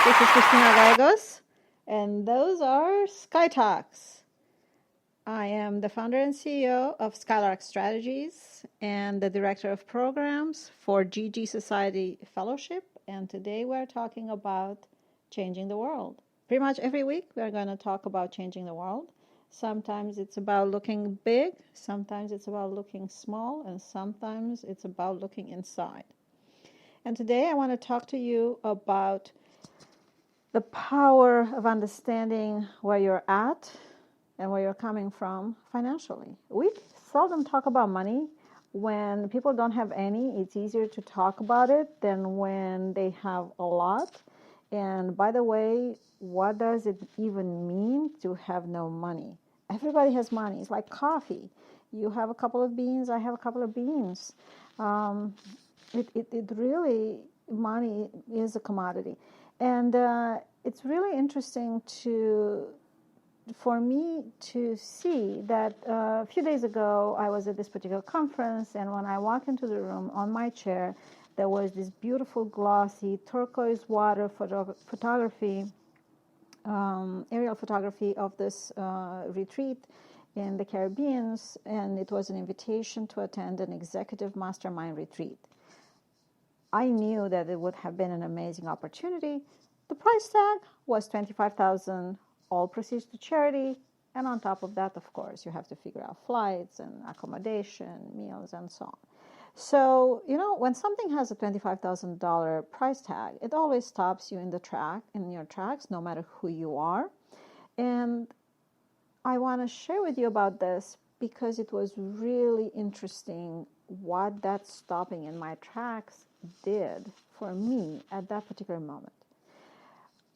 This is Cristina Gallegos, and those are Sky Talks. I am the founder and CEO of Skylark Strategies and the director of programs for GG Society Fellowship. And today we're talking about changing the world. Pretty much every week we're going to talk about changing the world. Sometimes it's about looking big, sometimes it's about looking small, and sometimes it's about looking inside. And today I want to talk to you about the power of understanding where you're at and where you're coming from financially. We seldom talk about money. When people don't have any, it's easier to talk about it than when they have a lot. And by the way, what does it even mean to have no money? Everybody has money. It's like coffee. You have a couple of beans, I have a couple of beans. It really, money is a commodity. And it's really interesting for me to see that a few days ago I was at this particular conference, and when I walked into the room, on my chair there was this beautiful glossy turquoise water photography, aerial photography of this retreat in the Caribbean, and it was an invitation to attend an executive mastermind retreat. I knew that it would have been an amazing opportunity. The price tag was $25,000, all proceeds to charity, and on top of that, of course, you have to figure out flights and accommodation, meals, and so on. So, when something has a $25,000 price tag, it always stops you in your tracks, no matter who you are. And I want to share with you about this because it was really interesting what that stopping in my tracks did for me at that particular moment.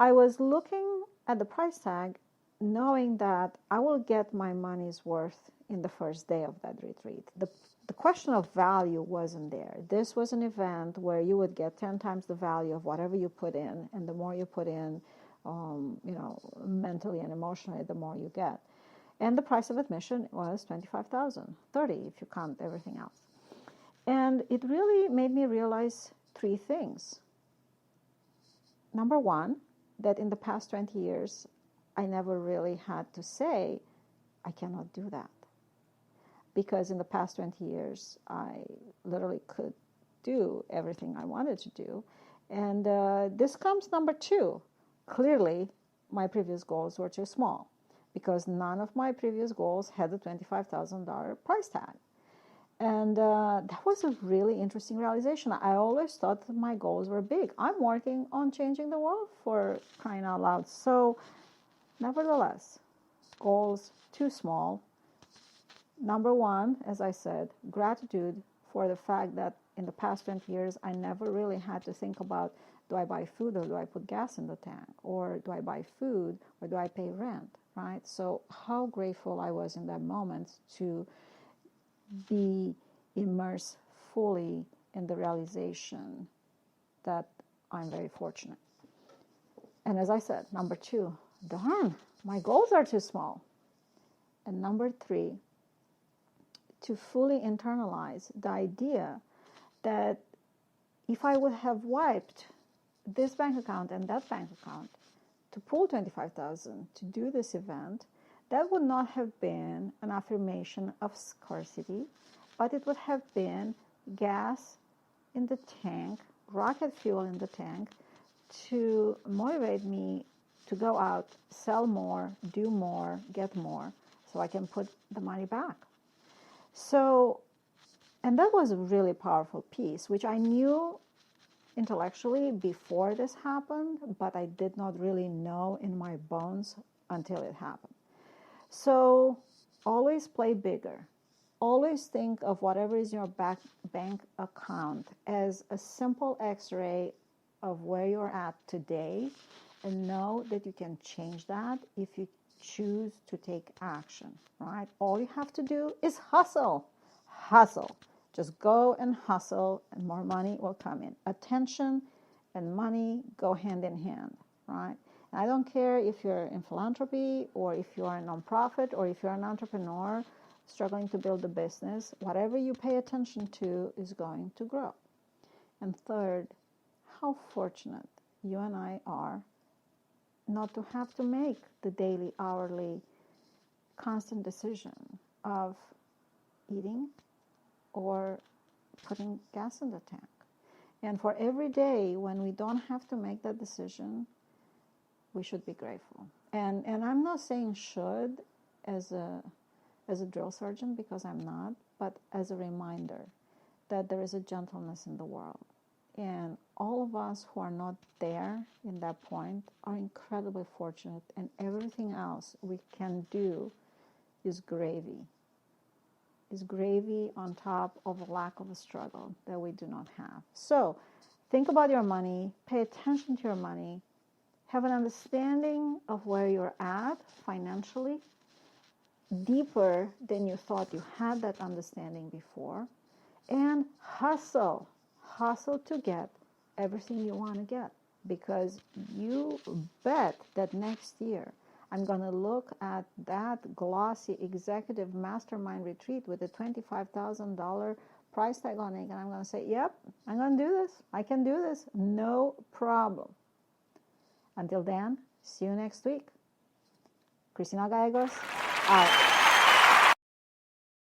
I was looking at the price tag knowing that I will get my money's worth in the first day of that retreat. The question of value wasn't there. This was an event where you would get 10 times the value of whatever you put in, and the more you put in, mentally and emotionally, the more you get. And the price of admission was $25,000, $30,000 if you count everything else. And it really made me realize three things. Number one, that in the past 20 years, I never really had to say, I cannot do that. Because in the past 20 years, I literally could do everything I wanted to do. And this comes number two. Clearly, my previous goals were too small because none of my previous goals had the $25,000 price tag. And that was a really interesting realization. I always thought that my goals were big. I'm working on changing the world, for crying out loud. So, nevertheless, goals too small. Number one, as I said, gratitude for the fact that in the past 20 years, I never really had to think about, do I buy food or do I put gas in the tank? Or do I buy food or do I pay rent, right? So how grateful I was in that moment to be immersed fully in the realization that I'm very fortunate. And as I said, number two, darn, my goals are too small. And number three, to fully internalize the idea that if I would have wiped this bank account and that bank account to pull $25,000 to do this event, that would not have been an affirmation of scarcity, but it would have been gas in the tank, rocket fuel in the tank, to motivate me to go out, sell more, do more, get more, so I can put the money back. So, and that was a really powerful piece, which I knew intellectually before this happened, but I did not really know in my bones until it happened. So always play bigger. Always think of whatever is in your bank account as a simple x-ray of where you're at today, and know that you can change that if you choose to take action, right? All you have to do is hustle. Just go and hustle, and more money will come in. Attention and money go hand in hand, right? I don't care if you're in philanthropy or if you are a nonprofit or if you're an entrepreneur struggling to build a business. Whatever you pay attention to is going to grow. And third, how fortunate you and I are not to have to make the daily, hourly, constant decision of eating or putting gas in the tank. And for every day when we don't have to make that decision, we should be grateful. And I'm not saying should as a drill sergeant, because I'm not, but as a reminder that there is a gentleness in the world. And all of us who are not there in that point are incredibly fortunate, and everything else we can do is gravy. Is gravy on top of a lack of a struggle that we do not have. So think about your money, pay attention to your money, have an understanding of where you're at financially, deeper than you thought you had that understanding before, and hustle to get everything you want to get, because you bet that next year I'm going to look at that glossy executive mastermind retreat with a $25,000 price tag on it, and I'm going to say, yep, I'm going to do this. I can do this. No problem. Until then, see you next week. Cristina Gallegos, out.